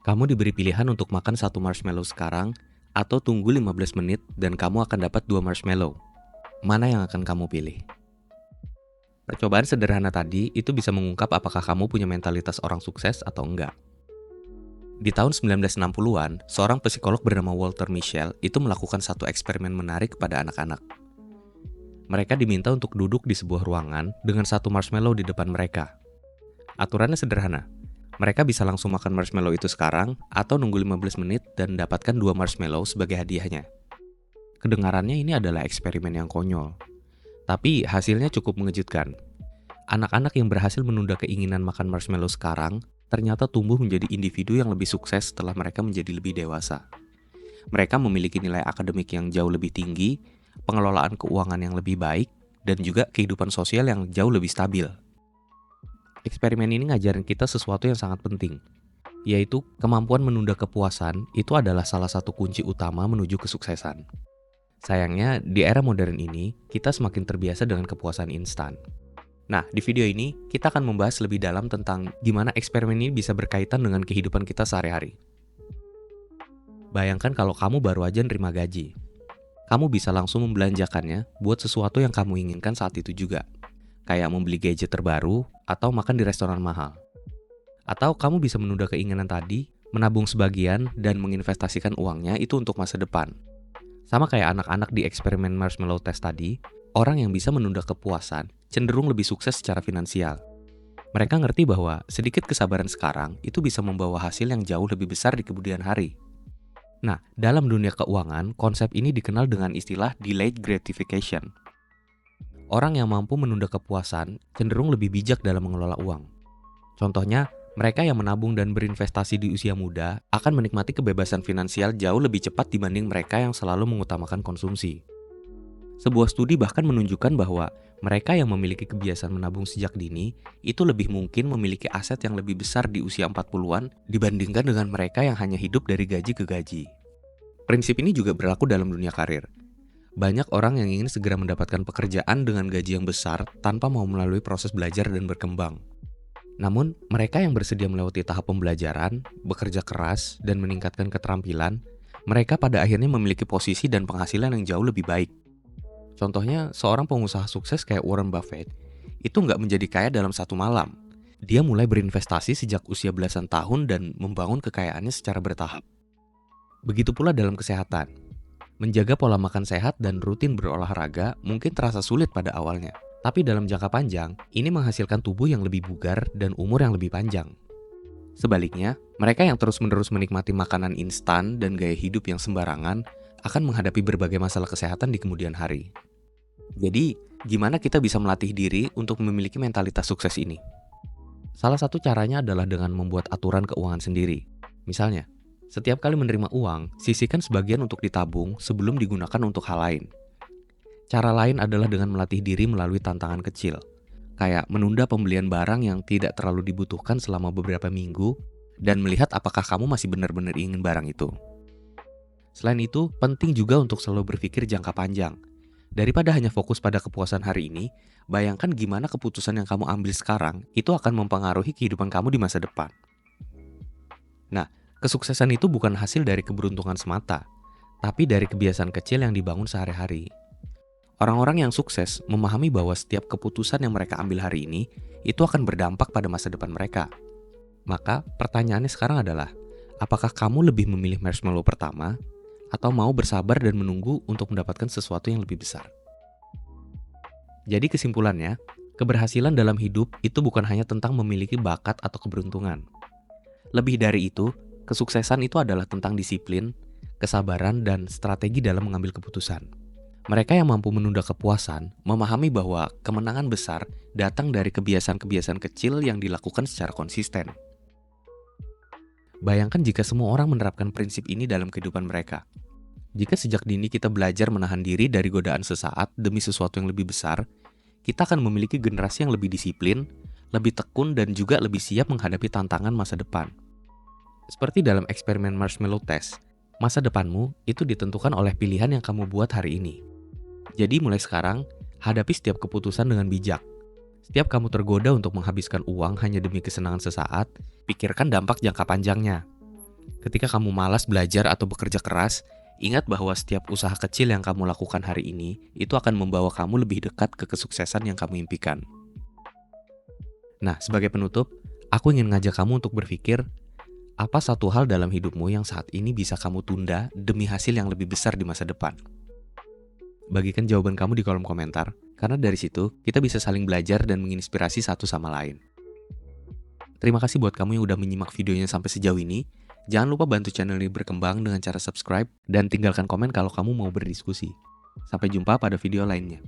Kamu diberi pilihan untuk makan satu marshmallow sekarang atau tunggu 15 menit dan kamu akan dapat 2 marshmallow. Mana yang akan kamu pilih? Percobaan sederhana tadi itu bisa mengungkap apakah kamu punya mentalitas orang sukses atau enggak. Di tahun 1960-an, seorang psikolog bernama Walter Mischel itu melakukan satu eksperimen menarik kepada anak-anak. Mereka diminta untuk duduk di sebuah ruangan dengan satu marshmallow di depan mereka. Aturannya sederhana. Mereka bisa langsung makan marshmallow itu sekarang atau nunggu 15 menit dan dapatkan 2 marshmallow sebagai hadiahnya. Kedengarannya ini adalah eksperimen yang konyol. Tapi hasilnya cukup mengejutkan. Anak-anak yang berhasil menunda keinginan makan marshmallow sekarang ternyata tumbuh menjadi individu yang lebih sukses setelah mereka menjadi lebih dewasa. Mereka memiliki nilai akademik yang jauh lebih tinggi, pengelolaan keuangan yang lebih baik, dan juga kehidupan sosial yang jauh lebih stabil. Eksperimen ini ngajarin kita sesuatu yang sangat penting, yaitu kemampuan menunda kepuasan itu adalah salah satu kunci utama menuju kesuksesan. Sayangnya, di era modern ini, kita semakin terbiasa dengan kepuasan instan. Nah, di video ini, kita akan membahas lebih dalam tentang gimana eksperimen ini bisa berkaitan dengan kehidupan kita sehari-hari. Bayangkan kalau kamu baru aja nerima gaji. Kamu bisa langsung membelanjakannya buat sesuatu yang kamu inginkan saat itu juga. Kayak membeli gadget terbaru atau makan di restoran mahal. Atau kamu bisa menunda keinginan tadi, menabung sebagian, dan menginvestasikan uangnya itu untuk masa depan. Sama kayak anak-anak di eksperimen marshmallow test tadi, orang yang bisa menunda kepuasan cenderung lebih sukses secara finansial. Mereka ngerti bahwa sedikit kesabaran sekarang itu bisa membawa hasil yang jauh lebih besar di kemudian hari. Nah, dalam dunia keuangan, konsep ini dikenal dengan istilah delayed gratification. Orang yang mampu menunda kepuasan cenderung lebih bijak dalam mengelola uang. Contohnya, mereka yang menabung dan berinvestasi di usia muda akan menikmati kebebasan finansial jauh lebih cepat dibanding mereka yang selalu mengutamakan konsumsi. Sebuah studi bahkan menunjukkan bahwa mereka yang memiliki kebiasaan menabung sejak dini itu lebih mungkin memiliki aset yang lebih besar di usia 40-an dibandingkan dengan mereka yang hanya hidup dari gaji ke gaji. Prinsip ini juga berlaku dalam dunia karir. Banyak orang yang ingin segera mendapatkan pekerjaan dengan gaji yang besar tanpa mau melalui proses belajar dan berkembang. Namun, mereka yang bersedia melewati tahap pembelajaran, bekerja keras, dan meningkatkan keterampilan, mereka pada akhirnya memiliki posisi dan penghasilan yang jauh lebih baik. Contohnya, seorang pengusaha sukses kayak Warren Buffett itu nggak menjadi kaya dalam satu malam. Dia mulai berinvestasi sejak usia belasan tahun dan membangun kekayaannya secara bertahap. Begitu pula dalam kesehatan. Menjaga pola makan sehat dan rutin berolahraga mungkin terasa sulit pada awalnya. Tapi dalam jangka panjang, ini menghasilkan tubuh yang lebih bugar dan umur yang lebih panjang. Sebaliknya, mereka yang terus-menerus menikmati makanan instan dan gaya hidup yang sembarangan akan menghadapi berbagai masalah kesehatan di kemudian hari. Jadi, gimana kita bisa melatih diri untuk memiliki mentalitas sukses ini? Salah satu caranya adalah dengan membuat aturan keuangan sendiri. Misalnya, setiap kali menerima uang, sisihkan sebagian untuk ditabung sebelum digunakan untuk hal lain. Cara lain adalah dengan melatih diri melalui tantangan kecil, kayak menunda pembelian barang yang tidak terlalu dibutuhkan selama beberapa minggu dan melihat apakah kamu masih benar-benar ingin barang itu. Selain itu, penting juga untuk selalu berpikir jangka panjang. Daripada hanya fokus pada kepuasan hari ini, bayangkan gimana keputusan yang kamu ambil sekarang itu akan mempengaruhi kehidupan kamu di masa depan. Nah, kesuksesan itu bukan hasil dari keberuntungan semata, tapi dari kebiasaan kecil yang dibangun sehari-hari. Orang-orang yang sukses memahami bahwa setiap keputusan yang mereka ambil hari ini itu akan berdampak pada masa depan mereka. Maka, pertanyaannya sekarang adalah, apakah kamu lebih memilih marshmallow pertama atau mau bersabar dan menunggu untuk mendapatkan sesuatu yang lebih besar? Jadi kesimpulannya, keberhasilan dalam hidup itu bukan hanya tentang memiliki bakat atau keberuntungan. Lebih dari itu, kesuksesan itu adalah tentang disiplin, kesabaran, dan strategi dalam mengambil keputusan. Mereka yang mampu menunda kepuasan memahami bahwa kemenangan besar datang dari kebiasaan-kebiasaan kecil yang dilakukan secara konsisten. Bayangkan jika semua orang menerapkan prinsip ini dalam kehidupan mereka. Jika sejak dini kita belajar menahan diri dari godaan sesaat demi sesuatu yang lebih besar, kita akan memiliki generasi yang lebih disiplin, lebih tekun, dan juga lebih siap menghadapi tantangan masa depan. Seperti dalam eksperimen marshmallow test, masa depanmu itu ditentukan oleh pilihan yang kamu buat hari ini. Jadi mulai sekarang, hadapi setiap keputusan dengan bijak. Setiap kamu tergoda untuk menghabiskan uang hanya demi kesenangan sesaat, pikirkan dampak jangka panjangnya. Ketika kamu malas belajar atau bekerja keras, ingat bahwa setiap usaha kecil yang kamu lakukan hari ini itu akan membawa kamu lebih dekat ke kesuksesan yang kamu impikan. Nah, sebagai penutup, aku ingin ngajak kamu untuk berpikir, apa satu hal dalam hidupmu yang saat ini bisa kamu tunda demi hasil yang lebih besar di masa depan? Bagikan jawaban kamu di kolom komentar, karena dari situ kita bisa saling belajar dan menginspirasi satu sama lain. Terima kasih buat kamu yang udah menyimak videonya sampai sejauh ini. Jangan lupa bantu channel ini berkembang dengan cara subscribe dan tinggalkan komen kalau kamu mau berdiskusi. Sampai jumpa pada video lainnya.